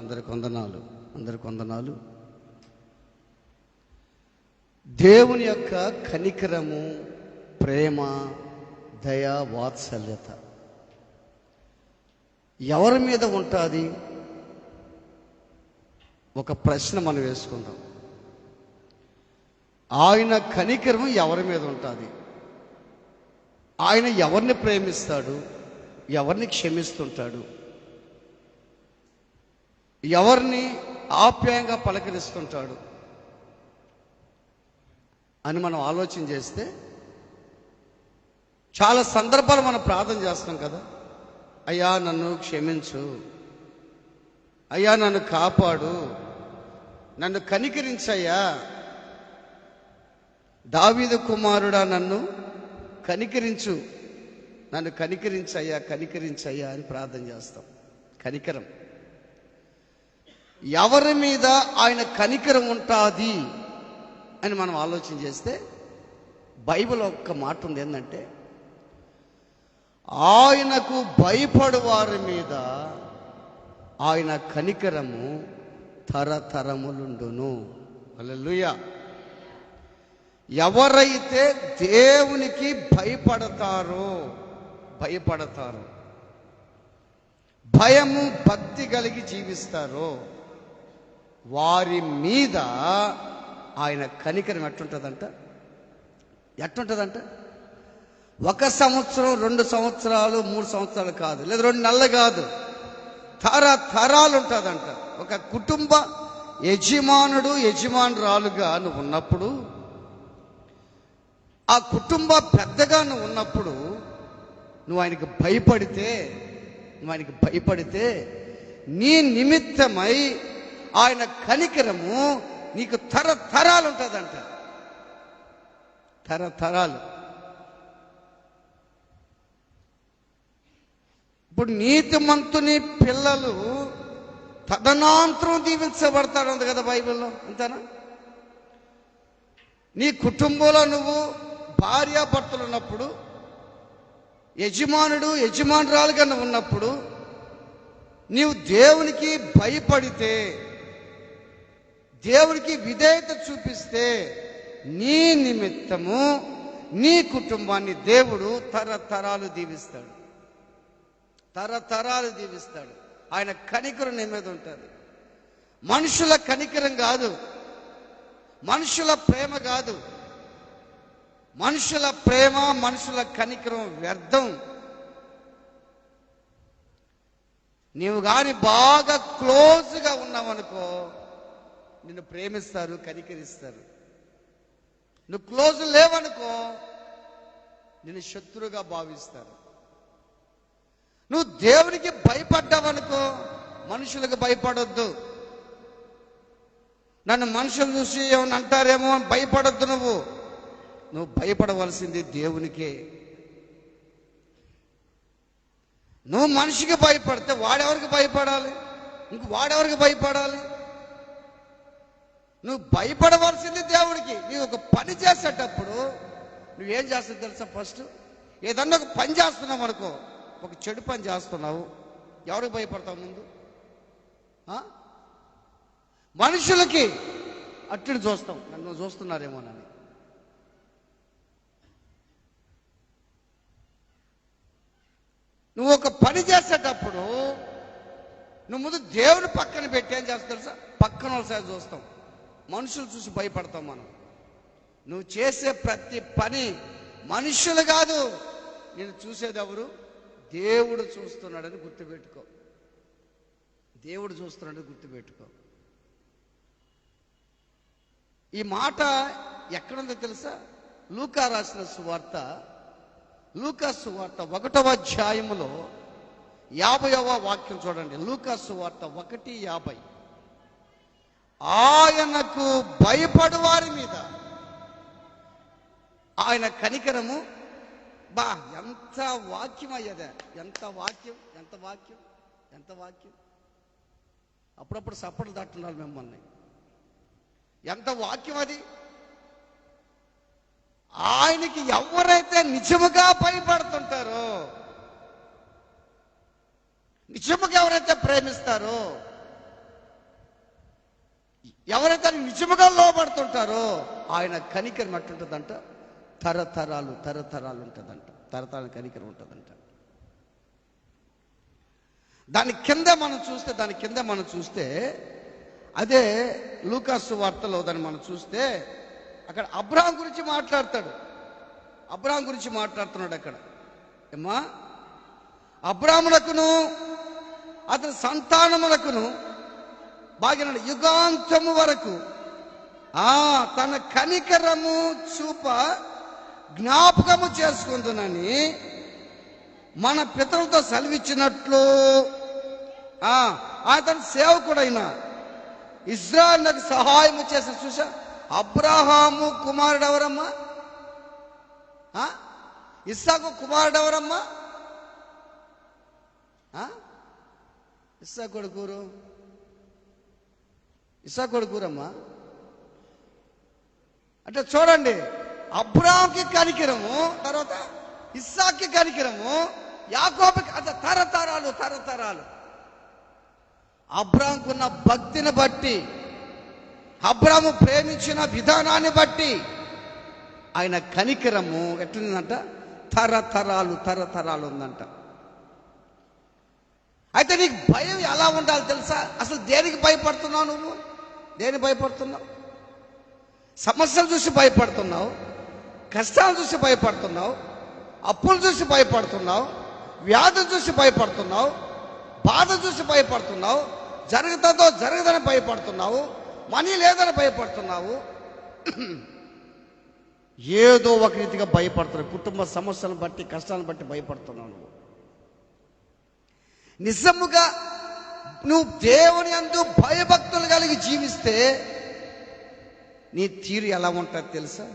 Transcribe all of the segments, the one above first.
అందరికి వందనాలు. దేవుని యొక్క కనికరము, ప్రేమ, దయ, వాత్సల్యత ఎవరి మీద ఉంటుంది? ఒక ప్రశ్న మనం వేసుకుందాం. ఆయన కనికరం ఎవరి మీద ఉంటుంది? ఆయన ఎవరిని ప్రేమిస్తాడు? ఎవరిని క్షమిస్తుంటాడు? ఎవరిని ఆప్యాయంగా పలకరిస్తుంటాడు అని మనం ఆలోచన చేస్తే చాలా సందర్భాలు మనం ప్రార్థన చేస్తాం కదా. అయ్యా నన్ను క్షమించు, అయ్యా నన్ను కాపాడు, నన్ను కనికరించయ్యా, దావీదు కుమారుడా నన్ను కనికరించు, నన్ను కనికరించయ్యా, కనికరించయ్యా అని ప్రార్థన చేస్తాం. కనికరం ఎవరి మీద ఆయన కనికరం ఉంటుంది అని మనం ఆలోచన చేస్తే బైబిల్ ఒక్క మాట ఉంది, ఏంటంటే ఆయనకు భయపడు వారి మీద ఆయన కనికరము తరతరములుండును. హల్లెలూయా. ఎవరైతే దేవునికి భయపడతారో, భయము భక్తి కలిగి జీవిస్తారో వారి మీద ఆయన కనికరం ఎట్టుంటుందంట? 1 సంవత్సరం, 2 సంవత్సరాలు, 3 సంవత్సరాలు కాదు, లేదా 2 నెలలు కాదు, తరాలు ఉంటుందంట. ఒక కుటుంబ యజమానురాలుగా నువ్వు ఉన్నప్పుడు, ఆ కుటుంబ పెద్దగా నువ్వు ఉన్నప్పుడు, నువ్వు ఆయనకి భయపడితే నీ నిమిత్తమై ఆయన కనికరము నీకు తరతరాలు ఉంటుందంట. తరతరాలు. ఇప్పుడు నీతిమంతుని పిల్లలు తదనంతరం దీవించబడతాడు ఉంది కదా బైబిల్లో, అంతేనా? నీ కుటుంబంలో నువ్వు భార్యాభర్తలు ఉన్నప్పుడు, యజమానురాలుగా నువ్వు ఉన్నప్పుడు, నీవు దేవునికి భయపడితే, దేవునికి విధేయత చూపిస్తే, నీ నిమిత్తము నీ కుటుంబాన్ని దేవుడు తరతరాలు దీవిస్తాడు. ఆయన కనికరం నీ మీద ఉంటుంది. మనుషుల కనికరం కాదు, మనుషుల ప్రేమ కాదు. మనుషుల ప్రేమ, మనుషుల కనికరం వ్యర్థం. నీవు కానీ బాగా క్లోజ్గా ఉన్నావనుకో, నిన్ను ప్రేమిస్తారు, కనికరిస్తారు. నువ్వు క్లోజ్ లేవనుకో, నిన్ను శత్రువుగా భావిస్తారు. నువ్వు దేవునికి భయపడ్డావనుకో, మనుషులకు భయపడొద్దు. నన్ను మనుషులు చూసి ఏమన్నా అంటారేమో అని భయపడొద్దు. నువ్వు భయపడవలసింది దేవునికే. నువ్వు మనిషికి భయపడితే వాడెవరికి భయపడాలి? వాడెవరికి భయపడాలి? నువ్వు భయపడవలసింది దేవుడికి. నువ్వు ఒక పని చేసేటప్పుడు నువ్వేం చేస్తావు తెలుసా? ఫస్ట్ ఏదన్నా ఒక పని చేస్తున్నావు అనుకో, ఒక చెడు పని చేస్తున్నావు, ఎవరికి భయపడతావు ముందు? మనుషులకి. అట్టిని చూస్తాం, నన్ను చూస్తున్నారేమోనని. నువ్వు ఒక పని చేసేటప్పుడు నువ్వు ముందు దేవుని పక్కన పెట్టి ఏం చేస్తావు తెలుసా? పక్కన వాళ్ళ సైడ్ చూస్తాం, మనుషులు చూసి భయపడతాం మనం. నువ్వు చేసే ప్రతి పని మనుషులు కాదు, నేను చూసేది ఎవరు? దేవుడు చూస్తున్నాడని గుర్తుపెట్టుకో. ఈ మాట ఎక్కడుందో తెలుసా? లూకా రాసిన సువార్త, లూకా సువార్త 1వ అధ్యాయములో 50వ వాక్యం చూడండి. లూకా సువార్త 1:50. ఆయనకు భయపడు వారి మీద ఆయన కనికరము. ఎంత వాక్యం అయ్యేదా! ఎంత వాక్యం. అప్పుడప్పుడు సప్పట్లు తట్టున్నారు మిమ్మల్ని. ఎంత వాక్యం అది! ఆయనకి ఎవరైతే నిజముగా భయపడుతుంటారో, నిజముగా ఎవరైతే ప్రేమిస్తారో, ఎవరైతే ఆయన నిజముగా లోబడుతుంటారో ఆయన కనికరం ఎట్లుంటుందంట, తరతరాలు తరతరాలు ఉంటుందంట, తరతరాల కనికరం ఉంటుందంట. దాని కింద మనం చూస్తే అదే లూకాసు వార్తలో దాన్ని మనం చూస్తే అక్కడ అబ్రహాం గురించి మాట్లాడుతున్నాడు అక్కడ. ఏమ్మా, అబ్రహామునకును అతని సంతానములకును బాగా యుగాంతము వరకు తన కనికరము చూప జ్ఞాపకము చేసుకుందునని మన పితరులతో సెలవిచ్చినట్లు అతని సేవకుడైన ఇజ్రాయేలుకు సహాయం చేసిన. చూసా, అబ్రహాము కుమారుడు ఎవరమ్మా? ఇస్సాకు కుమారుడు ఎవరమ్మా? ఇస్సాకు కొడుకురమ్మా. అంటే చూడండి, అబ్రహాంకి కనికరము, తర్వాత ఇస్సాక్కి కనికరము, యాకోబుకి అంటే తరతరాలు. అబ్రహాంకున్న భక్తిని బట్టి, అబ్రహాము ప్రేమించిన విధానాన్ని బట్టి ఆయన కనికరము ఎట్లుందంట, తరతరాలు ఉందంట. అయితే నీకు భయం ఎలా ఉండాలి తెలుసా? అసలు దేనికి భయపడుతున్నావు నువ్వు? దేనికి భయపడుతున్నావు? సమస్యలు చూసి భయపడుతున్నావు, కష్టాలు చూసి భయపడుతున్నావు, అప్పులు చూసి భయపడుతున్నావు, వ్యాధులు చూసి భయపడుతున్నావు, బాధ చూసి భయపడుతున్నావు, జరగదని భయపడుతున్నావు, మనీ లేదని భయపడుతున్నావు, ఏదో ఒక రీతిగా భయపడుతున్నావు. కుటుంబ సమస్యలను బట్టి, కష్టాలను బట్టి భయపడుతున్నావు. నువ్వు నిజముగా నువ్వు దేవుని యందు భయభక్తులు కలిగి జీవిస్తే నీ తీరు ఎలా ఉంటుంది తెలుసా?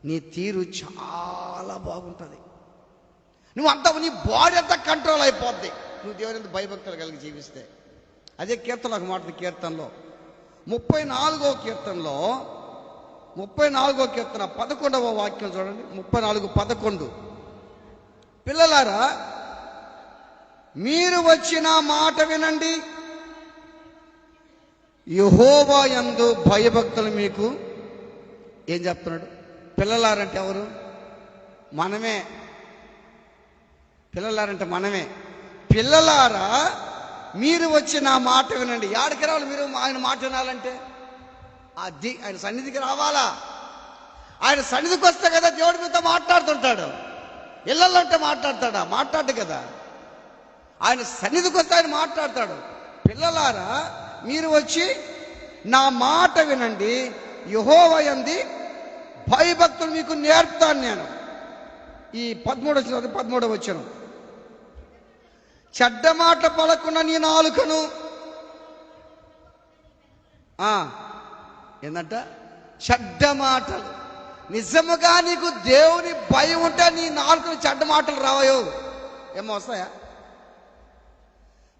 నీ తీరు చాలా బాగుంటుంది. నీ బాడీ అంతా కంట్రోల్ అయిపోద్ది నువ్వు దేవుని యందు భయభక్తులు కలిగి జీవిస్తే. అదే కీర్తన ఒక మాట, కీర్తనలో 34వ కీర్తనలో 34వ కీర్తన 11వ వాక్యం చూడండి. 34:11 పిల్లలారా, మీరు వచ్చిన మాట వినండి, యెహోవా యందు భయభక్తులు మీకు. ఏం చెప్తున్నాడు? పిల్లలారంటే ఎవరు? మనమే. పిల్లలారంటే మనమే. పిల్లలారా, మీరు వచ్చి నా మాట వినండి. యాడికి రావాలి మీరు? ఆయన మాట వినాలంటే అది ఆయన సన్నిధికి రావాలా. ఆయన సన్నిధికి వస్తే కదా దేవుడి మీతో మాట్లాడుతుంటాడు. ఇళ్ళల్లో అంటే మాట్లాడతాడా? మాట్లాడు కదా. ఆయన సన్నిధికి వస్తే ఆయన మాట్లాడతాడు. పిల్లలారా, మీరు వచ్చి నా మాట వినండి, యెహోవా యందు భయభక్తులు మీకు నేర్పుతాను నేను. ఈ 13వ వచనం, చెడ్డ మాట పలకుండా నీ నాలుకను. ఏందంట? చెడ్డ మాటలు. నిజముగా నీకు దేవుని భయం ఉంటే నీ నాలుకను చెడ్డ మాటలు రావయో ఏమో వస్తాయా?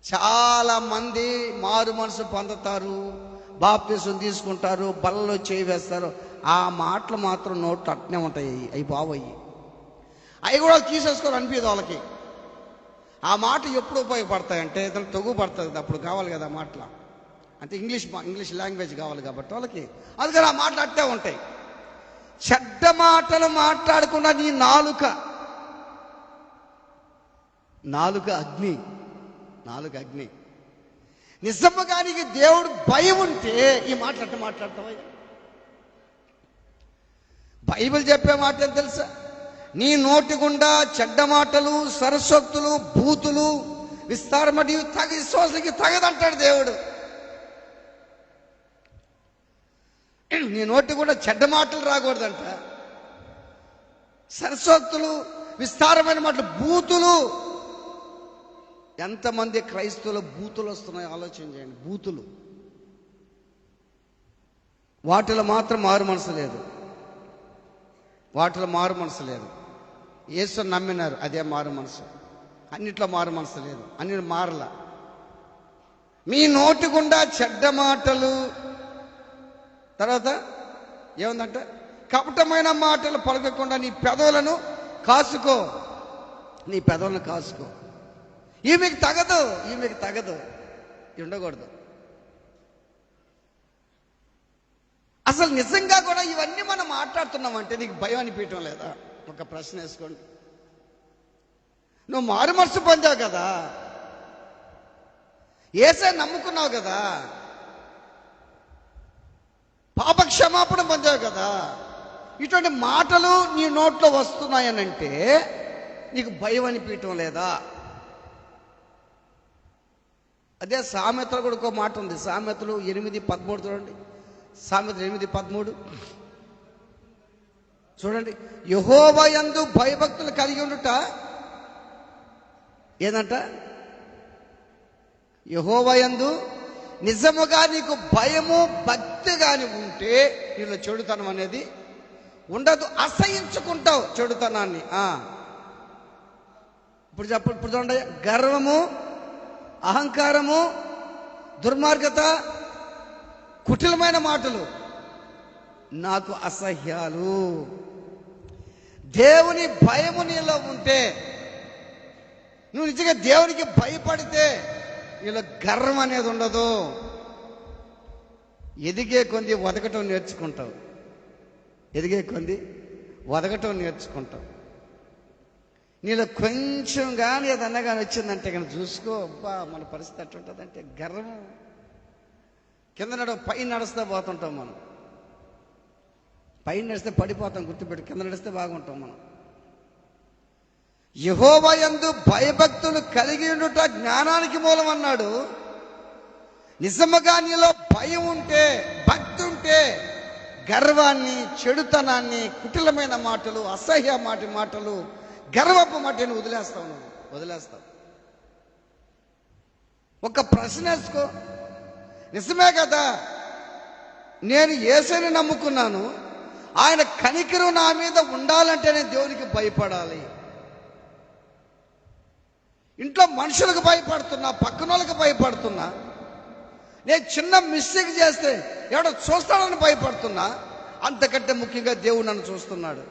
చాలా మంది మారు మనసు పొందుతారు, బాప్తిసం తీసుకుంటారు, బల్లలో చేయి వేస్తారు. ఆ మాటలు మాత్రం నోట్లు అట్నే ఉంటాయి. అవి బావయ్యి, అవి కూడా తీసేసుకోరు అనిపించదు వాళ్ళకి. ఆ మాట ఎప్పుడు ఉపయోగపడతాయంటే ఏదైనా తగు పడుతుంది, అప్పుడు కావాలి కదా మాటలు. అంటే ఇంగ్లీష్ లాంగ్వేజ్ కావాలి కాబట్టి వాళ్ళకి. అందుకని ఆ మాటలు అట్టే ఉంటాయి. చెడ్డ మాటలు మాట్లాడకుండా నీ నాలుక అగ్ని. నిజముగా నీకు దేవుడు భయం ఉంటే ఈ మాటలు అట్ట మాట్లాడతావా? బైబిల్ చెప్పే మాట ఏం తెలుసా? నీ నోటి గుండా చెడ్డ మాటలు, సరస్వక్తులు, బూతులు, విస్తారమడి విశ్వాసానికి తగదంటాడు దేవుడు. నీ నోటి కూడా చెడ్డ మాటలు రాకూడదంట. సరస్వక్తులు, విస్తారమైన మాటలు, బూతులు. ఎంతమంది క్రైస్తవులు బూతులు వస్తున్నాయో ఆలోచన చేయండి. బూతులు, వాటిలో మాత్రం మారు మనసు లేదు. యేసుని నమ్మినారు, అదే మారు మనసు. అన్నిట్లో మారు మనసు లేదు, అన్ని మారల. మీ నోటి గుండా చెడ్డ మాటలు, తర్వాత ఏముందంట? కపటమైన మాటలు పలకకుండా నీ పెదవులను కాసుకో. ఈమెకు తగదు ఉండకూడదు. అసలు నిజంగా కూడా ఇవన్నీ మనం మాట్లాడుతున్నామంటే నీకు భయం అనిపించడం లేదా? ఒక ప్రశ్న వేసుకోండి. నువ్వు మారు మనసు పొందావు కదా, యేసే నమ్ముకున్నావు కదా, పాప క్షమాపణ పొందావు కదా, ఇటువంటి మాటలు నీ నోట్లో వస్తున్నాయనంటే నీకు భయం అనిపించడం లేదా? అదే సామెతలు కూడా ఒక మాట ఉంది. సామెతలు 8:13 చూడండి. సామెతలు 8:13 చూడండి. యెహోవా యందు భయభక్తులు కలిగి ఉండుట ఏదంట? యెహోవా యందు నిజముగా నీకు భయము భక్తి గాని ఉంటే నీలో చెడుతనం అనేది ఉండదు. అసహించుకుంటావు చెడుతనాన్ని. ఇప్పుడు చూడండి, గర్వము, అహంకారము, దుర్మార్గత, కుటిలమైన మాటలు నాకు అసహ్యాలు. దేవుని భయము నీలో ఉంటే, నువ్వు నిజంగా దేవునికి భయపడితే నీలో గర్వం అనేది ఉండదు. ఎదిగే కొంది వదకటం నేర్చుకుంటావు. ఎదిగే కొంది వదకటం నేర్చుకుంటావు. నీలో కొంచెం కానీ ఏదన్నా కానీ వచ్చిందంటే కానీ చూసుకో, అబ్బా మన పరిస్థితి ఎట్టుంటుందంటే గర్వం. కింద పైన నడుస్తూ పోతుంటాం మనం. పైన నడిస్తే పడిపోతాం, గుర్తుపెట్టి. కింద నడిస్తే బాగుంటాం మనం. యెహోవా యందు భయభక్తులు కలిగి ఉండుట జ్ఞానానికి మూలం అన్నాడు. నిజముగా నీలో భయం ఉంటే, భక్తి ఉంటే, గర్వాన్ని, చెడుతనాన్ని, కుటిలమైన మాటలు, అసహ్య మాటలు, గర్వపు మాటను వదిలేస్తావు. నువ్వు వదిలేస్తావు. ఒక ప్రశ్న వేసుకో, నిజమే కదా, నేను యేసుని నమ్ముకున్నాను, ఆయన కనికరం నా మీద ఉండాలంటే నేను దేవునికి భయపడాలి. ఇంట్లో మనుషులకు భయపడుతున్నా, పక్కన వాళ్ళకి భయపడుతున్నా, నేను చిన్న మిస్టేక్ చేస్తే ఎవడో చూస్తాడని భయపడుతున్నా, అంతకంటే ముఖ్యంగా దేవుడు నన్ను చూస్తున్నాడు.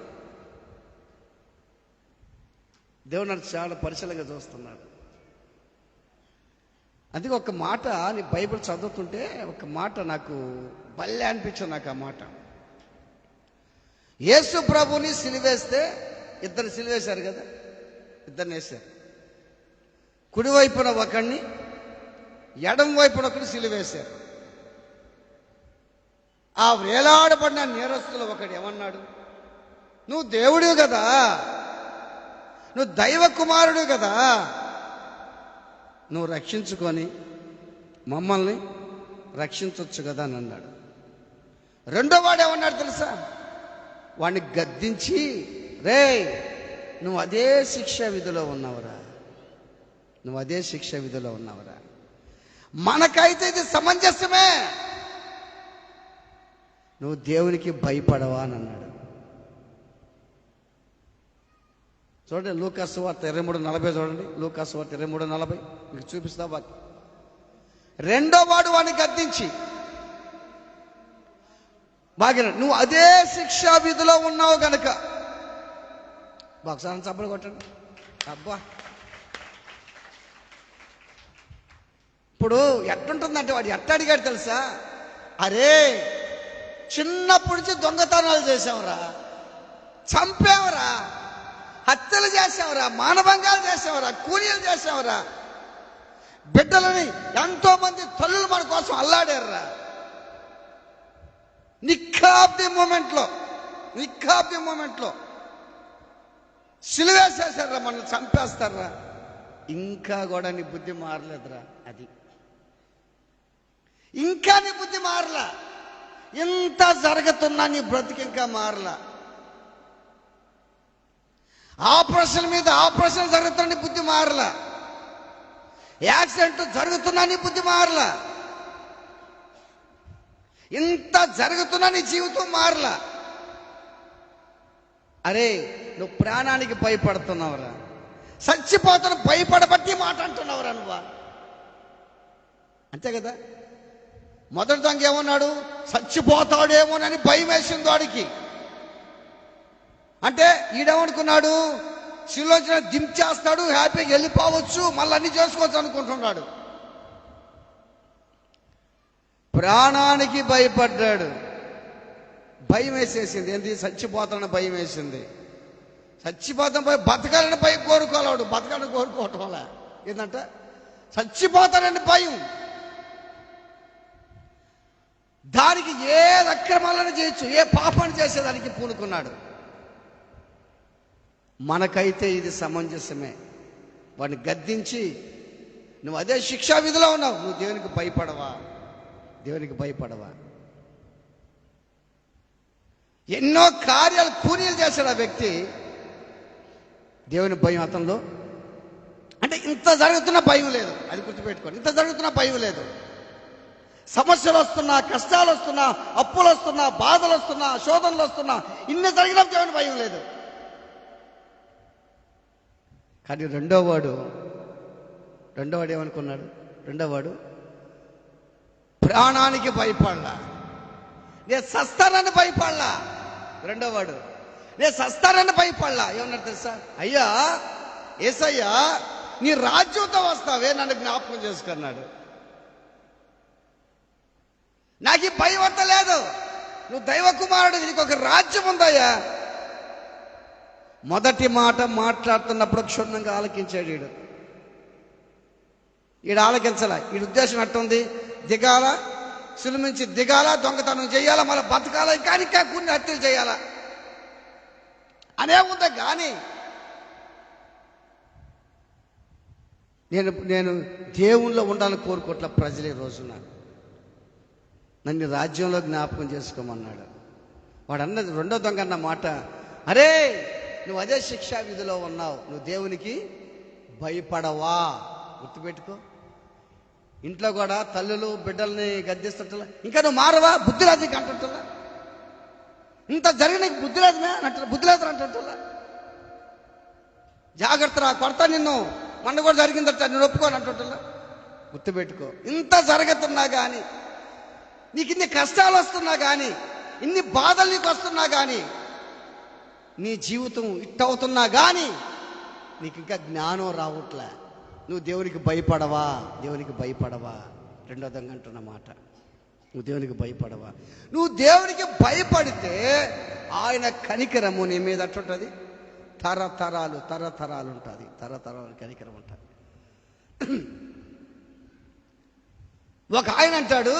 దేవుడు నన్ను చాలా పరిశీలనగా చూస్తున్నాడు. అందుకే ఒక మాట, నీ బైబిల్ చదువుతుంటే ఒక మాట నాకు భలే అనిపించింది. నాకు ఆ మాట, యేసు ప్రభుని సిలువేస్తే, ఇద్దరు సిలువేశారు కదా, ఇద్దరిని వేశారు. కుడివైపున ఒకడిని, ఎడం వైపున ఒకటి సిలువేశారు. ఆ వేలాడబడిన నేరస్తులు ఒకడు ఏమన్నాడు? నువ్వు దేవుడు కదా, నువ్వు దైవ కుమారుడు కదా, నువ్వు రక్షించుకొని మమ్మల్ని రక్షించవచ్చు కదా అని అన్నాడు. రెండో వాడు ఏమన్నాడు తెలుసా? వాడిని గద్దించి, రే నువ్వు అదే శిక్ష విధిలో ఉన్నావురా, నువ్వు అదే శిక్ష విధిలో ఉన్నావురా, మనకైతే ఇది సమంజసమే, నువ్వు దేవునికి భయపడవా అని అన్నాడు. చూడండి, లూకాసు సువార్త 23:40 చూడండి. లూకాసు సువార్త 23:40 మీకు చూపిస్తా. రెండో వాడు వాడిని గద్దించి, బాగా నువ్వు అదే శిక్షా విధిలో ఉన్నావు గనక, ఒకసారి చప్పలు కొట్టండి. అబ్బా, ఇప్పుడు ఎట్టుంటుందంటే వాడు ఎట్ట అడిగాడు తెలుసా? అరే చిన్నప్పటి నుంచి దొంగతనాలు చేసావురా, చంపావురా, హత్యలు చేసావురా, మానభంగాలు చేసావురా, కూలీలు చేసావురా, బిడ్డలని ఎంతో మంది తల్లులు మన కోసం అల్లాడారురా. నిక్కాబ్ ది మూమెంట్లో సిలువేసేసారా, మనల్ని చంపేస్తారా, ఇంకా కూడా నీ బుద్ధి మారలేదురా. అది ఇంకా నీ బుద్ధి మారలా. ఇంత జరుగుతున్నా నీ బ్రతికి ఇంకా మారలా. ఆపరేషన్ మీద ఆపరేషన్ జరుగుతున్నా నీ బుద్ధి మారలా. యాక్సిడెంట్ జరుగుతున్నా నీ బుద్ధి మారలా. ఇంత జరుగుతున్నా నీ జీవితం మారలా. అరే నువ్వు ప్రాణానికి భయపడుతున్నావురా, చచ్చిపోతున్న భయపడబట్టి మాట అంటున్నావురా నువ్వా, అంతే కదా. మొదటి దానికి ఏమన్నాడు? చచ్చిపోతాడేమోనని భయం వేసింది వాడికి. అంటే ఈడేమనుకున్నాడు? శిలోచన దించేస్తాడు, హ్యాపీగా వెళ్ళిపోవచ్చు, మళ్ళీ అన్ని చేసుకోవచ్చు అనుకుంటున్నాడు. ప్రాణానికి భయపడ్డాడు. భయం వేసేసింది. ఏంటి? చచ్చిపోతానని భయం వేసింది. చచ్చిపోతాను పోయి బతకాలని భయం కోరుకోలేడు. బతకాలని కోరుకోవటం వల్ల ఏంటంటే చచ్చిపోతానని భయం. దానికి ఏ అక్రమాలను చేయొచ్చు, ఏ పాపాన్ని చేసేదానికి పూనుకున్నాడు. మనకైతే ఇది సమంజసమే. వాడిని గద్దించి, నువ్వు అదే శిక్షా విధిలో ఉన్నావు, నువ్వు దేవునికి భయపడవా? దేవునికి భయపడవా? ఎన్నో కార్యాలు కూనీలు చేశాడు ఆ వ్యక్తి. దేవుని భయం అతనిలో అంటే ఇంత జరుగుతున్న భయం లేదు. అది గుర్తుపెట్టుకోండి. ఇంత జరుగుతున్న భయం లేదు. సమస్యలు వస్తున్నా, కష్టాలు వస్తున్నా, అప్పులు వస్తున్నా, బాధలు వస్తున్నా, శోధనలు వస్తున్నా, ఇన్ని జరిగిన దేవుని భయం లేదు. కానీ రెండోవాడు ఏమనుకున్నాడు? రెండోవాడు ప్రాణానికి భయపడలా. నేను సస్తానని భయపడలా. రెండోవాడు నేను సస్తానని భయపడలా. ఏమన్నారు తెలుసా? అయ్యా యేసయ్యా, నీ రాజ్యంతో వస్తావే, నన్ను జ్ఞాపకం చేసుకున్నాడు. నాకు ఈ భయం అంత లేదు. నువ్వు దైవ కుమారుడు, నీకు ఒక రాజ్యం ఉందయ్యా. మొదటి మాట మాట్లాడుతున్నప్పుడు క్షుణ్ణంగా ఆలకించాడు. ఈడు ఆలకించాల. ఈడు ఉద్దేశం ఎట్టుంది? దిగాల, సులుమించి దిగాల, దొంగతనం చేయాలా, మళ్ళీ బతకాల, ఇంకా కొన్ని హత్యలు చేయాలా అనే ఉందా. కానీ నేను దేవుణ్ణిలో ఉండాలని కోరుకోట్ల ప్రజలు ఈ రోజున నన్ను రాజ్యంలో జ్ఞాపకం చేసుకోమన్నాడు. వాడు అన్నది రెండో దొంగ అన్న మాట, అరే నువ్వు అదే శిక్షా విధిలో ఉన్నావు, నువ్వు దేవునికి భయపడవా? గుర్తుపెట్టుకో. ఇంట్లో కూడా తల్లులు బిడ్డల్ని గద్దిస్తుంటా, ఇంకా నువ్వు మారవా? బుద్ధి రాదు నీకు అంటుంటా. ఇంత జరిగిన నీకు బుద్ధి రాదుమే బుద్ధి లేదు అంటుంటా. జాగ్రత్త రా, కొడతా నిన్ను, మొన్న కూడా జరిగిందట, నేను ఒప్పుకోని అంటుంటా. గుర్తుపెట్టుకో. ఇంత జరుగుతున్నా కానీ, నీకు ఇన్ని కష్టాలు వస్తున్నా కానీ, ఇన్ని బాధలు నీకు వస్తున్నా కానీ, నీ జీవితం ఇట్టవుతున్నా కానీ నీకు ఇంకా జ్ఞానం రావట్లే. నువ్వు దేవునికి భయపడవా? దేవునికి భయపడవా? రెండో దొంగ అంటున్న మాట, నువ్వు దేవునికి భయపడవా? నువ్వు దేవునికి భయపడితే ఆయన కనికరము నీ మీద అట్టుంటుంది. తరతరాలు ఉంటుంది. తరతరాలు కనికరం ఉంటుంది. ఒక ఆయన అంటాడు,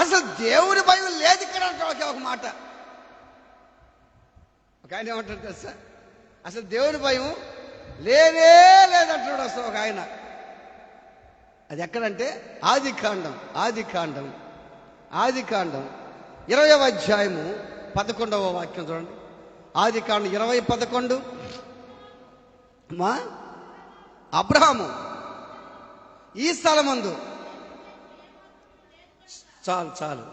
అసలు దేవుని భయం లేదు ఇక్కడ అంటాడు. ఒక మాట ఒక ఆయన ఏమంటాడు తెలుసా? అసలు దేవుని భయం లేనే లేదంటాడు అసలు ఒక ఆయన. అది ఎక్కడంటే ఆదికాండం 20వ అధ్యాయము 11వ వాక్యం చూడండి. ఆదికాండం 20:11. మా అబ్రహాము ఈ స్థలమందు చాలు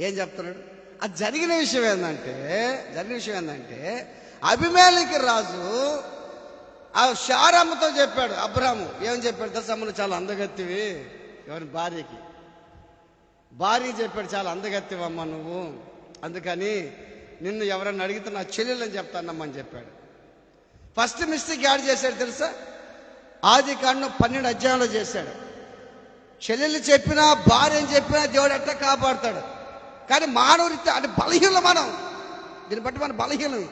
ఏం చెప్తున్నాడు? అది జరిగిన విషయం ఏంటంటే అబీమెలెకు రాజు ఆ శారమ్మతో చెప్పాడు. అబ్రహాము ఏమని చెప్పాడు తెలుసా? నువ్వు చాలా అందగత్తివి. ఎవరి భార్య చెప్పాడు, చాలా అందగత్తివమ్మా నువ్వు, అందుకని నిన్ను ఎవరన్నా అడిగితే నా చెల్లెలని చెప్తానమ్మని చెప్పాడు. ఫస్ట్ మిస్టేక్ యాడ్ చేశాడు తెలుసా? ఆదికాండం 12 అధ్యాయంలో చేశాడు. చెల్లెలు చెప్పినా, భార్య అని చెప్పినా దేవుడు ఎట్లా కాపాడుతాడు. కానీ మానవుడితే అంటే బలహీనం. మనం దీన్ని బట్టి మన బలహీనవి.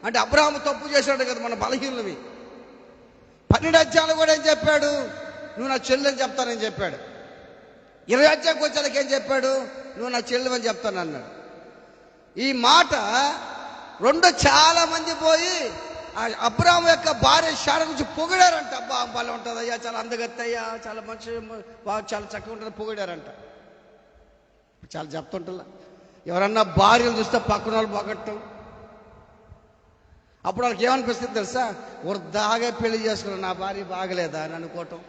అంటే అబ్రహాము తప్పు చేశాడు కదా, మన బలహీనవి. 12 అధ్యాయాలు కూడా ఏం చెప్పాడు? నువ్వు నా చెల్లెని చెప్తానని చెప్పాడు. 20 అధ్యాయంకి వచ్చేళ్ళకి ఏం చెప్పాడు? నువ్వు నా చెల్లెమని చెప్తాను అన్నాడు. ఈ మాట చాలా మంది పోయి అబ్రహాము యొక్క భార్య శారా నుంచి పొగిడారంట. అబ్బా భలే ఉంటుంది అయ్యా, చాలా అందగత్తి అయ్యా, చాలా మంచి, చాలా చక్కగా ఉంటుంది, పొగిడారంట. చాలా చెప్తుంటా. ఎవరన్నా భార్యలు చూస్తే పక్కన వాళ్ళు పొగట్టం. అప్పుడు వాళ్ళకి ఏమనిపిస్తుంది తెలుసా? వృద్ధాగా పెళ్లి చేసుకున్నాను, నా భార్య బాగలేదా అని అనుకోవటం.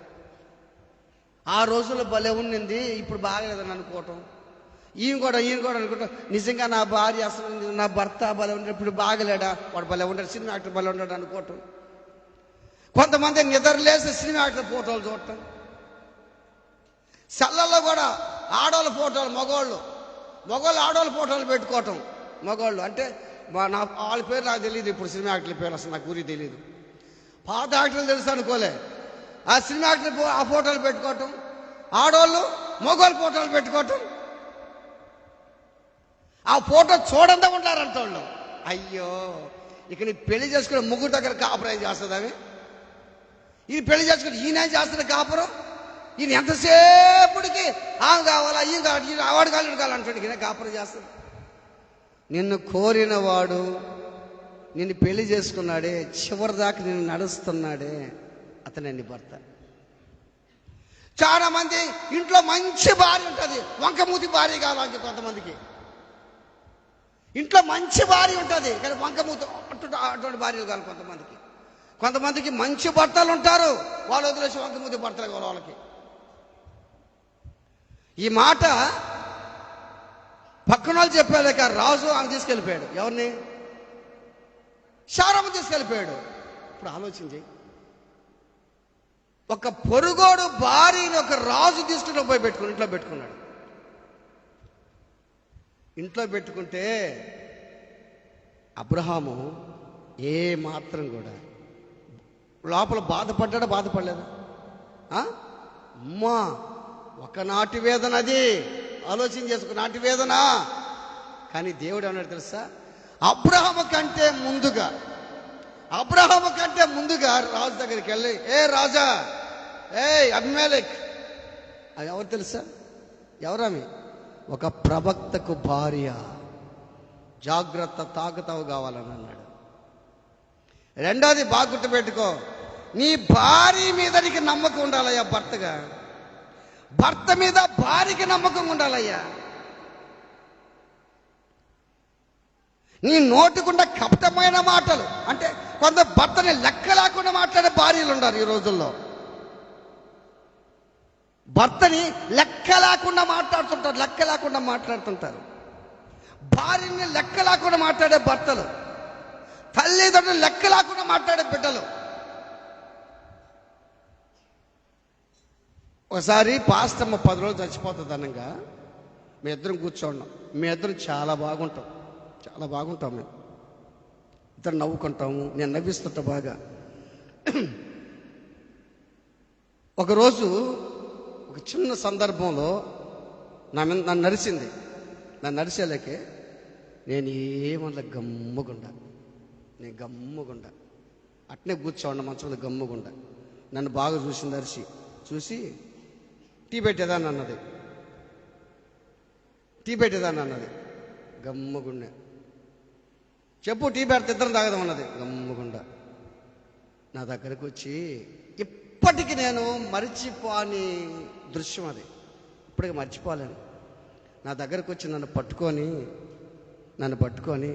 ఆ రోజుల్లో భలే ఉన్నింది, ఇప్పుడు బాగలేదని అనుకోవటం. ఈయన కూడా అనుకుంటాం, నిజంగా నా భార్య అసలు నా భర్త భలే ఉంటాడు, ఇప్పుడు బాగలేడా, వాడు భలే ఉంటాడు, సినిమా యాక్టర్ భలే ఉంటాడు అనుకోవటం. కొంతమంది నిద్రలేసి సినిమా యాక్టర్ ఫోటోలు చూడటం. సెల్లల్లో కూడా ఆడవాళ్ళ ఫోటోలు, మగవాళ్ళు ఆడవాళ్ళ ఫోటోలు పెట్టుకోవటం. మగవాళ్ళు అంటే వాళ్ళ పేరు నాకు తెలియదు, ఇప్పుడు సినిమా యాక్టర్ల పేరు అసలు నాకు గురి తెలియదు. పాత యాక్టర్లు తెలుసు అనుకోలే. ఆ సినిమా యాక్టర్ ఆ ఫోటోలు పెట్టుకోవటం, ఆడవాళ్ళు మగవాళ్ళ ఫోటోలు పెట్టుకోవటం. ఆ ఫోటో చూడంతా ఉంటారంట వాళ్ళు. అయ్యో, ఇక నీ పెళ్లి చేసుకునే ముగ్గురు దగ్గర కాపురం చేస్తుందని, ఈ పెళ్లి చేసుకుని ఈయన చేస్తున్న కాపురం, ఈయన ఎంతసేపుడికి కావాలా ఈ కావాలి వాడు కావాలి కావాలంటాడు, ఈయన కాపురం చేస్తాడు. నిన్ను కోరిన వాడు నిన్ను పెళ్లి చేసుకున్నాడే, చివరి దాకా నిన్ను నడుస్తున్నాడే, అతనే నీ భర్త. చాలా మంది ఇంట్లో మంచి భార్య ఉంటుంది, వంకమూతి భార్య కావాలి కొంతమందికి. ఇంట్లో మంచి భార్య ఉంటుంది కానీ వంకమూతి అటువంటి భార్యలు కావాలి కొంతమందికి. కొంతమందికి మంచి భర్తలు ఉంటారు, వాళ్ళు వదిలేసి వంకమూతి భర్తలు కావాలి వాళ్ళకి. ఈ మాట పక్కన వాళ్ళు చెప్పాలేక రాజు ఆమె తీసుకెళ్ళిపోయాడు. ఎవరిని? శారమ్మ తీసుకెళ్ళిపోయాడు. ఇప్పుడు ఆలోచించి, ఒక పొరుగోడు భార్యని ఒక రాజు తీసుకుని పోయి ఇంట్లో పెట్టుకున్నాడు. ఇంట్లో పెట్టుకుంటే అబ్రహాము ఏ మాత్రం కూడా లోపల బాధపడ్డా బాధపడలేదా? అమ్మా, ఒకనాటి వేదన అది, ఆలోచన చేసుకు నాటి వేదన. కానీ దేవుడు ఏమన్నాడు తెలుసా? అబ్రహాము కంటే ముందుగా రాజు దగ్గరికి వెళ్ళి, ఏ రాజా, ఏ అబీమెలెకు, అది ఎవరు తెలుసా? ఎవరామి? ఒక ప్రవక్తకు భార్య, జాగ్రత్త, తాగుతావు కావాలని అన్నాడు. రెండోది బాగా గుర్తుపెట్టుకో, నీ భార్య మీద నీకు నమ్మకం ఉండాలయ్యా. భర్త మీద భార్యకి నమ్మకం ఉండాలయ్యా. నీ నోటికుండా కపటమైన మాటలు, అంటే కొంత భర్తని లెక్క లేకుండా మాట్లాడే భార్యలు ఉన్నారు ఈ రోజుల్లో. భర్తని లెక్క లేకుండా మాట్లాడుతుంటారు. భార్యని లెక్క లేకుండా మాట్లాడే భర్తలు, తల్లిదండ్రులు లెక్క లేకుండా మాట్లాడే బిడ్డలు. ఒకసారి పాస్టమ్మ 10 రోజులు చచ్చిపోతుంది అనగా మీ ఇద్దరం కూర్చోండి. మీ ఇద్దరం చాలా బాగుంటాం మేము ఇద్దరు నవ్వుకుంటాము, నేను నవ్విస్తుంటా బాగా. ఒకరోజు ఒక చిన్న సందర్భంలో నన్ను నరిసేలేకే నేను ఏమన్నా గమ్ముగుండా అట్నే కూర్చోండి మంచం మీద గమ్ముగుండా. నన్ను బాగా చూసి టీ పెట్టేదాన్ని అన్నది. గమ్ముగుండా. చెప్పు, టీ పెడితే ఇద్దరం తాగదాం అన్నది. గమ్ముగుండా నా దగ్గరకు వచ్చి, ఇప్పటికి నేను మర్చిపోని దృశ్యం అది, ఇప్పటికి మర్చిపోలేను. నా దగ్గరకు వచ్చి నన్ను పట్టుకొని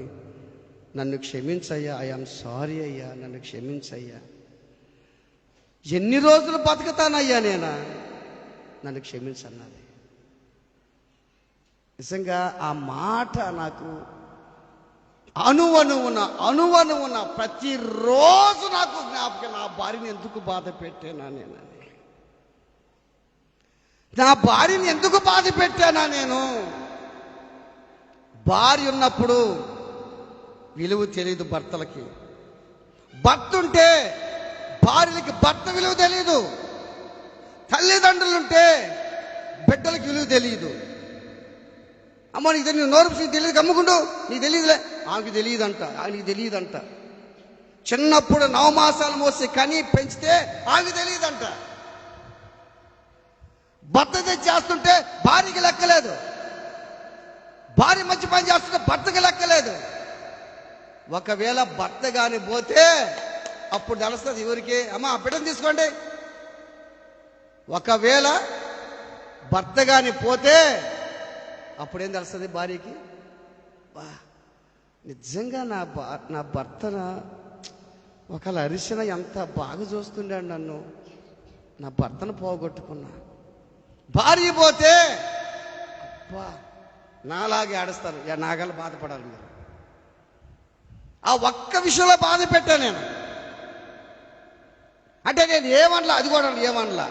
నన్ను క్షమించయ్యా, ఐఎమ్ సారీ అయ్యా, నన్ను క్షమించయ్యా, ఎన్ని రోజులు బతుకుతానయ్యా నన్ను క్షమించన్నది. నిజంగా ఆ మాట నాకు అనువనువున ప్రతిరోజు నాకు జ్ఞాపకం. నా భార్యని ఎందుకు బాధ పెట్టానా నేను? భార్య ఉన్నప్పుడు విలువ తెలియదు భర్తలకి. భర్త ఉంటే భార్యలకి భర్త విలువ తెలియదు. తల్లిదండ్రులుంటే బిడ్డలకి విలువ తెలియదు. అమ్మ, నీకు తెలియదు, నోరు నీకు తెలియదు, అమ్ముకుంటూ నీకు తెలియదులే, ఆమెకి తెలియదంట. చిన్నప్పుడు 9 మాసాలు మోసి కని పెంచితే ఆమెకి తెలియదంట. భర్త చేస్తుంటే భార్యకి లెక్కలేదు, భార్య మంచి పని చేస్తుంటే భర్తకి లెక్కలేదు. ఒకవేళ భర్త కాని పోతే అప్పుడు తెలుస్తుంది ఎవరికి, అమ్మ ఆ బిడ్డను తీసుకోండి. ఒకవేళ భర్త కాని పోతే అప్పుడేం తెలుస్తుంది భార్యకి, నిజంగా నా భర్తన ఒకవేళ అరిసిన ఎంత బాగా చూస్తుండాడు నన్ను, నా భర్తను పోగొట్టుకున్నా. భార్య పోతే అబ్బా నాలాగే ఆడుస్తారు, నాగల బాధపడాలి మీరు. ఆ ఒక్క విషయంలో బాధ పెట్టా నేను. అంటే నేను ఏమనలా, అది కూడా ఏమనలా,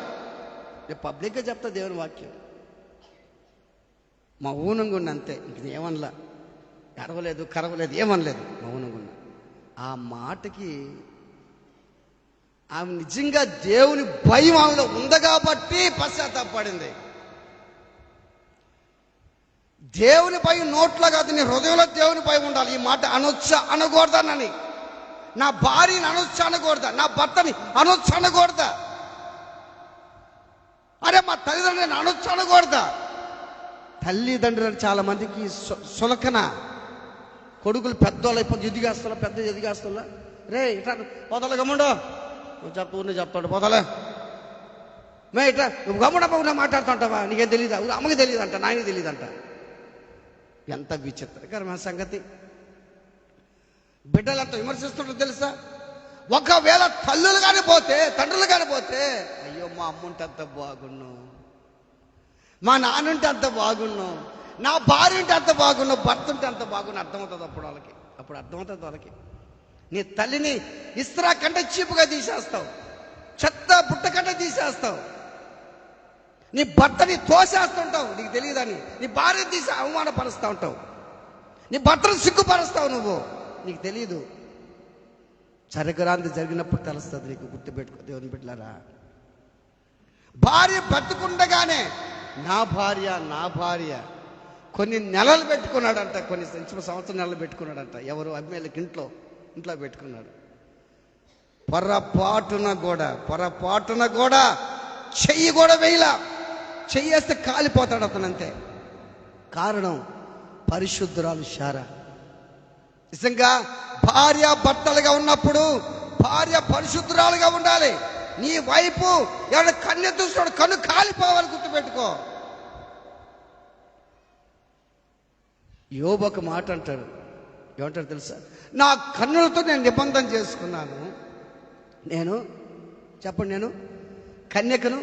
నేను పబ్లిక్గా చెప్తా దేవుని వాక్యం. మౌనంగా ఉన్న అంతే, ఇంక ఏమనలా, ఎడవలేదు కరవలేదు, ఏమనలేదు, మౌనంగా ఉన్నా. ఆ మాటకి ఆమె నిజంగా దేవుని భయం ఆమెలో ఉంది కాబట్టి పశ్చాత్తాపడింది. దేవుని భయం నోట్లో కాదు, నీ హృదయంలో దేవుని భయం ఉండాలి. ఈ మాట అనొచ్చా అనకూడదానని, నా భార్యని అనొచ్చా అనకూడదా, నా భర్తని అనొచ్చా అనకూడదా, అరే మా తల్లిదండ్రులని అనొచ్చా అనకూడదా. తల్లిదండ్రులు చాలా మందికి సులకన. కొడుకులు పెద్దోళ్ళు అయిపోతే ఎదిగేస్తున్నా, పెద్ద ఎదిగేస్తున్నా, రే ఇట్లా పొదలు గమ్ముండో, నువ్వు చెప్తాడు పొదలే మే ఇట్లా నువ్వు గమ్మున మాట్లాడుతుంటావా, నీకేం తెలియదా, అమ్మకి తెలియదంట, నాయనకి తెలియదంట. ఎంత విచిత్రకరమైన సంగతి. బిడ్డలంతా విమర్శిస్తుంటారు తెలుసా. ఒకవేళ తల్లులు కానీ పోతే, తండ్రులు కానీ పోతే, అయ్యో మా అమ్ముంటే అంత బాగున్నావు, మా నాన్నుంటే అంత బాగున్నావు, నా భార్య ఉంటే అంత బాగున్నావు, భర్త ఉంటే అంత బాగున్నావు అర్థమవుతుంది. అప్పుడు అర్థమవుతుంది వాళ్ళకి. నీ తల్లిని ఇస్త్రా కంటే చీపుగా తీసేస్తావు, చెత్త బుట్ట కంటే తీసేస్తావు, నీ భర్తని తోసేస్తుంటావు, నీకు తెలియదని. నీ భార్యని తీసి అవమానపరుస్తూ ఉంటావు, నీ భర్తను సిగ్గుపరుస్తావు, నువ్వు నీకు తెలియదు. జరగరాంది జరిగినప్పుడు తెలుస్తుంది నీకు. గుర్తుపెట్టుకో దేవుని బిడ్డలారా. భార్య బతుకుండగానే నా భార్య కొన్ని నెలలు పెట్టుకున్నాడంట, కొన్ని సంవత్సరం నెలలు పెట్టుకున్నాడంట. ఎవరు? అభిమేలకి ఇంట్లో పెట్టుకున్నాడు. పొరపాటున కూడా చెయ్యి కూడా వేయలా. చెయ్యేస్తే కాలిపోతాడు అతను, అంతే. కారణం పరిశుద్ధురాలు శారా. నిజంగా భార్య భర్తలుగా ఉన్నప్పుడు భార్య పరిశుద్ధురాలుగా ఉండాలి. నీ వైపు ఎవడ కన్ను చూస్తున్నాడు, కన్ను కాలిపోవాలి, గుర్తుపెట్టుకో. యోబు ఒక మాట అంటాడు, ఏమంటాడు తెలుసా? నా కన్నులతో నేను నిబంధన చేసుకున్నాను. నేను కన్యకను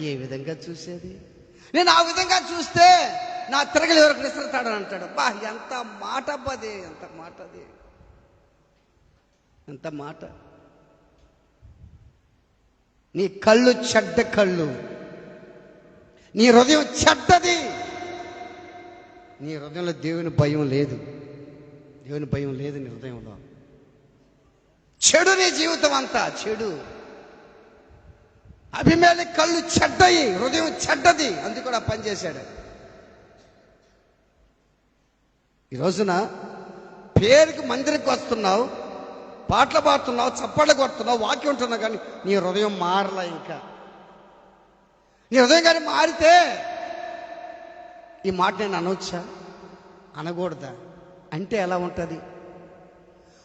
ఏ విధంగా చూసేది, నేను ఆ విధంగా చూస్తే నా తిరగలి వరకు విసురుతాడని అంటాడు. బా ఎంత మాట అబ్బది, ఎంత మాట. నీ కళ్ళు చెడ్డ కళ్ళు, నీ హృదయం చెడ్డది. నీ హృదయంలో దేవుని భయం లేదు నీ హృదయంలో. చెడు నీ జీవితం అంతా చెడు. అభిమేలి కళ్ళు చెడ్డయి, హృదయం చెడ్డది, అందుకు కూడా పనిచేశాడు. ఈ రోజున పేరుకి మందిరికి వస్తున్నావు, పాటలు పాడుతున్నావు, చప్పట్లు కొడుతున్నావు, వాక్యం ఉంటున్నావు, కానీ నీ హృదయం మారలా. ఇంకా నీ హృదయం కానీ మారితే ఈ మాట నేను అనొచ్చా అనకూడదా అంటే ఎలా ఉంటుంది?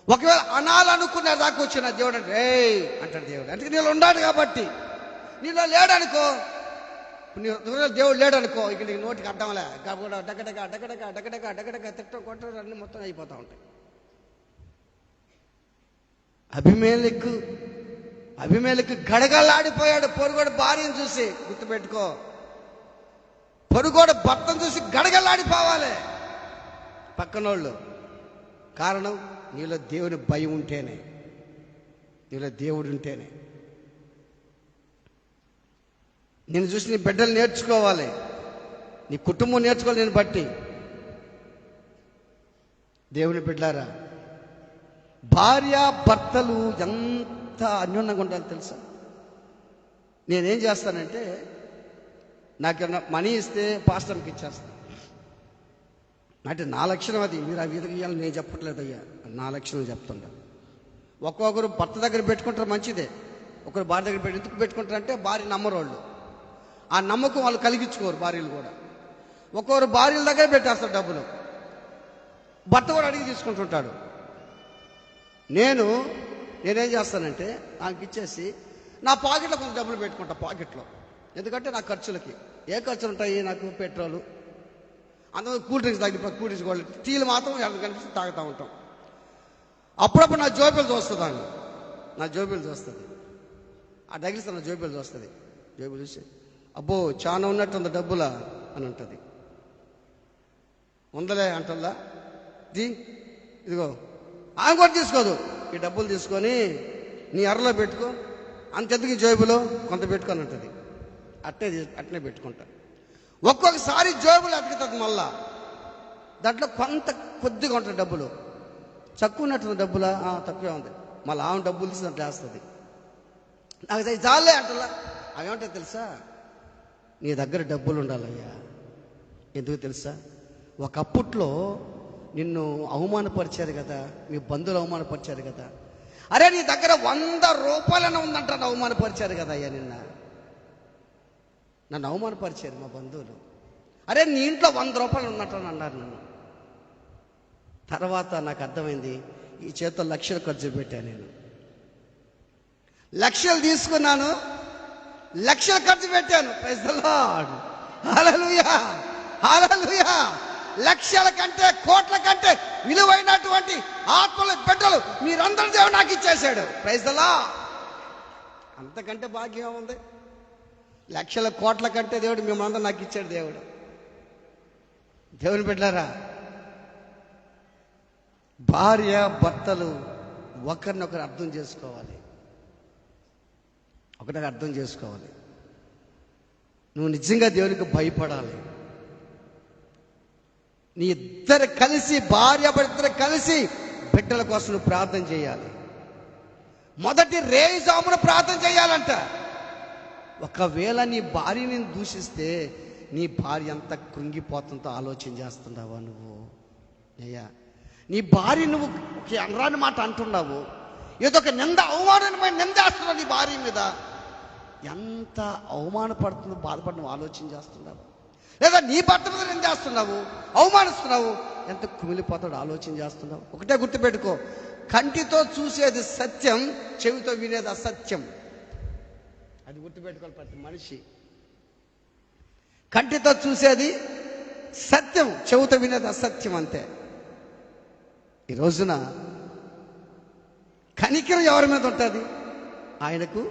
ఒకవేళ అనాలనుకునే దాకా వచ్చిన దేవుడు అంటే అంటాడు దేవుడు. అంటే నీళ్ళు ఉన్నాడు కాబట్టి. నీలో లేడనుకో, నీ దేవుడు లేడనుకో, ఇక నీకు నోటికి అడ్డంలే, డగడగా తిట్టం కొట్టడం అన్నీ మొత్తం అయిపోతూ ఉంటాయి. అభిమేలకు గడగలాడిపోయాడు పొరుగోడు భార్యను చూసి. గుర్తుపెట్టుకో, పొరుగోడు భర్తను చూసి గడగలాడిపోవాలి పక్కనోళ్ళు. కారణం నీలో దేవుని భయం ఉంటేనే, నీలో దేవుడు ఉంటేనే. నేను చూసి నీ బిడ్డలు నేర్చుకోవాలి, నీ కుటుంబం నేర్చుకోవాలి నేను బట్టి. దేవుని బిడ్డలారా, భార్య భర్తలు ఎంత అన్యోన్యంగా ఉండాలి తెలుసా? నేనేం చేస్తానంటే, నాకేమన్నా మనీ ఇస్తే పాస్టర్కి ఇచ్చేస్తాను. అంటే నా లక్షణం అది. మీరు ఆ విధంగా ఇవ్వాలని నేను చెప్పట్లేదు అయ్యా, నా లక్షణం చెప్తుంటా. ఒక్కొక్కరు భర్త దగ్గర పెట్టుకుంటారు, మంచిదే. ఒకరు భార్య దగ్గర ఎందుకు పెట్టుకుంటారంటే భార్య నమ్మరోళ్ళు, ఆ నమ్మకం వాళ్ళు కలిగించుకోరు భార్యలు కూడా. ఒక్కొక్కరు భార్యల దగ్గర పెట్టేస్తారు డబ్బులు, భర్త కూడా అడిగి తీసుకుంటుంటాడు. నేనేం చేస్తానంటే నాకు ఇచ్చేసి నా పాకెట్లో కొంచెం డబ్బులు పెట్టుకుంటా పాకెట్లో. ఎందుకంటే నా ఖర్చులకి ఏ ఖర్చులు ఉంటాయి నాకు? పెట్రోలు, అందులో కూల్ డ్రింక్స్ తగ్గిపోయి కూల్ డ్రింక్స్ కూడా, టీలు మాత్రం ఎవరికి కనిపిస్తే తాగుతూ ఉంటాం. అప్పుడప్పుడు నా జోబీలు చూస్తుందాన్ని, నా జోబీలు చూస్తుంది, ఆ తగిలిస్తే నా జోబీలు చూస్తుంది. జోబీలు చూసి అబ్బో చాలా ఉన్నట్టుంది డబ్బులా అని ఉంటుంది. ఉందలే అంటుందా, ఇదిగో ఆమె కూడా తీసుకోదు. ఈ డబ్బులు తీసుకొని నీ అరలో పెట్టుకో, అంతెందుకు ఈ జోబులో కొంత పెట్టుకొని ఉంటుంది. అట్నే పెట్టుకుంటా. ఒక్కొక్కసారి జోబులు అతుకుతుంది, మళ్ళా దాంట్లో కొద్దిగా ఉంటుంది డబ్బులు, తక్కువ ఉన్నట్టుంది డబ్బులా, తక్కువే ఉంది. మళ్ళీ ఆమె డబ్బులు తీసి దాంట్లో వేస్తుంది. నాకు చాలే అంటలా. అవేమంటే తెలుసా? నీ దగ్గర డబ్బులు ఉండాలయ్యా. ఎందుకు తెలుసా? ఒకప్పట్లో నిన్ను అవమానపరిచారు కదా, మీ బంధువులు అవమానపరిచారు కదా, అరే నీ దగ్గర 100 రూపాయలనే ఉందంట, అవమానపరిచారు కదా అయ్యా, నన్ను అవమానపరిచారు మా బంధువులు. అరే నీ ఇంట్లో 100 రూపాయలు ఉన్నట్టు అన్నారు నన్ను. తర్వాత నాకు అర్థమైంది, ఈ చేతితో లక్షలు ఖర్చు పెట్టాను నేను. లక్షలు తీసుకున్నాను, లక్షలు ఖర్చు పెట్టాను. ప్రైజ్ ది లార్డ్, హల్లెలూయా, హల్లెలూయా. లక్షల కంటే కోట్ల కంటే విలువైనటువంటి ఆత్మల బిడ్డలు మీరందరూ దేవుడు నాకు ఇచ్చేశాడు. Praise the lord. అంతకంటే భాగ్యం ఉంది? లక్షల కోట్ల కంటే దేవుడు మిమ్మల్ని నాకు ఇచ్చాడు. దేవుని బిడ్డలారా, భార్య భర్తలు ఒకరినొకరు అర్థం చేసుకోవాలి. ఒకరికి అర్థం చేసుకోవాలి. నువ్వు నిజంగా దేవునికి భయపడాలి. నీ ఇద్దరు కలిసి, భార్య భర్తలు కలిసి బిడ్డల కోసం నువ్వు ప్రార్థన చేయాలి. మొదటి రేయిజామున ప్రార్థన చేయాలంట. ఒకవేళ నీ భార్యని దూషిస్తే నీ భార్య అంత కృంగిపోతుందో ఆలోచన చేస్తున్నావా నువ్వు? అయ్యా, నీ భార్య నువ్వు అనరాని మాట అంటున్నావు, ఏదో ఒక అవమానమైన నిందేస్తున్నావు నీ భార్య మీద. ఎంత అవమానపడుతుందో, బాధపడి ఆలోచన చేస్తున్నావు? లేదా నీ భర్త మీద నిందేస్తున్నావు, అవమానిస్తున్నావు, ఎంత కుమిలిపోతాడో ఆలోచన చేస్తున్నావు? ఒకటే గుర్తుపెట్టుకో, కంటితో చూసేది సత్యం, చెవితో వినేది అసత్యం. అది గుర్తుపెట్టుకోవాలి ప్రతి మనిషి. కంటితో చూసేది సత్యం, చెవితో వినేది అసత్యం, అంతే. ఈ రోజున కనికరం ఎవరి మీద ఉంటుంది? ఆయనకు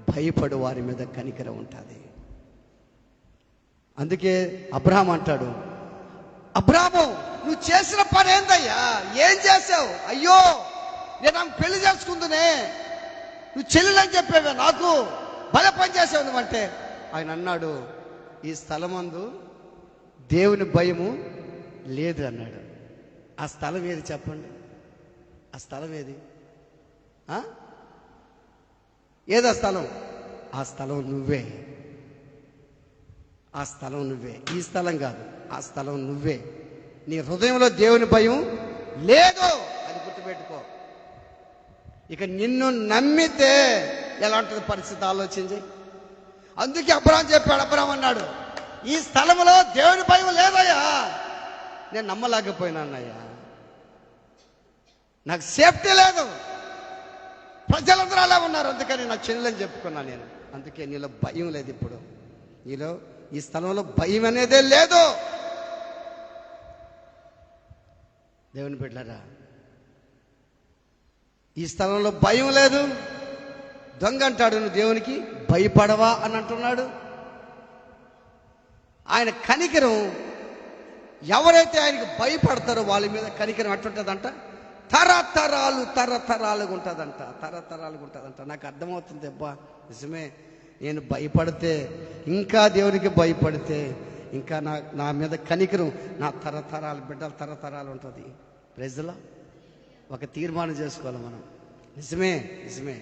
భయపడు వారి మీద కనికరం ఉంటుంది. అందుకే అబ్రహాం అంటాడు, అబ్రహాము నువ్వు చేసిన పని ఏందయ్యా? ఏం చేసావు? అయ్యో, నేను ఆమె పెళ్లి చేసుకుందునే, నువ్వు చెల్లెలని చెప్పేవే, నాకు భలే పని చేసావు నువ్వంటే. ఆయన అన్నాడు, ఈ స్థలమందు దేవుని భయము లేదు అన్నాడు. ఆ స్థలం ఏది చెప్పండి? ఆ స్థలం ఏది? ఏదా స్థలం? ఆ స్థలం నువ్వే. ఆ స్థలం నువ్వే. ఈ స్థలం కాదు, ఆ స్థలం నువ్వే. నీ హృదయంలో దేవుని భయం లేదు, అది గుర్తుపెట్టుకో. ఇక నిన్ను నమ్మితే ఎలా ఉంటుంది పరిస్థితి ఆలోచించి. అందుకే అబ్రహాం చెప్పాడు, అబ్రహాం అన్నాడు, ఈ స్థలంలో దేవుని భయం లేదయ్యా, నేను నమ్మలేకపోయినానయ్యా, నాకు సేఫ్టీ లేదు, ప్రజలందరూ అలా ఉన్నారు, అందుకని నా చెల్లెలని చెప్పుకున్నాను నేను. అందుకే నీలో భయం లేదు. ఇప్పుడు నీలో ఈ స్థలంలో భయం అనేదే లేదు. దేవుని బిడ్డలారా, ఈ స్థలంలో భయం లేదు. దొంగ అంటాడు, నువ్వు దేవునికి భయపడవా అని అంటున్నాడు. ఆయన కనికరం, ఎవరైతే ఆయనకు భయపడతారో వాళ్ళ మీద కనికరం ఎట్టుంటుందంట? తరతరాలుగా ఉంటుందంట. తరతరాలుగా ఉంటుందంట. నాకు అర్థమవుతుంది, అబ్బా నిజమే, నేను భయపడితే, ఇంకా దేవునికి భయపడితే, ఇంకా నా మీద కనికరం నా తరతరాలు, బిడ్డల తరతరాలు ఉంటుంది. ప్రజలో ఒక తీర్మానం చేసుకోవాలి మనం. నిజమే.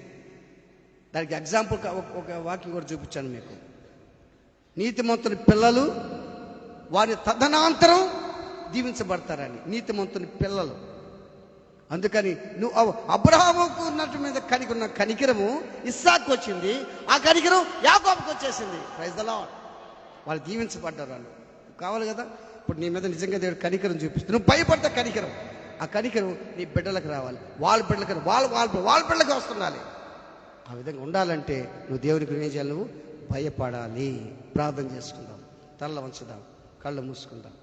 దానికి ఎగ్జాంపుల్ ఒక వాక్యం కూడా చూపించాను మీకు. నీతిమంతుని పిల్లలు వారి తదనంతరం దీవించబడతారని. నీతిమంతుని పిల్లలు. అందుకని నువ్వు అబ్రహాముకు ఉన్నట్టు మీద ఉన్న కనికరము ఇస్సాకు వచ్చింది, ఆ కనికరం యాకోబుకు వచ్చేసింది. Praise the lord. వాళ్ళు దీవించబడ్డారు. వాళ్ళు కావాలి కదా. ఇప్పుడు నీ మీద నిజంగా దేవుడు కనికరం చూపిస్తుంది, నువ్వు భయపడితే కనికరం, ఆ కనికరం నీ బిడ్డలకు రావాలి, వాళ్ళ బిడ్డలకు, వాళ్ళ బిడ్డలకు వస్తుండాలి. ఆ విధంగా ఉండాలంటే నువ్వు దేవునికి ఏం చేయాలి? నువ్వు భయపడాలి. ప్రార్థన చేసుకుందాం, తల్ల వంచుదాం, కళ్ళు మూసుకుందాం.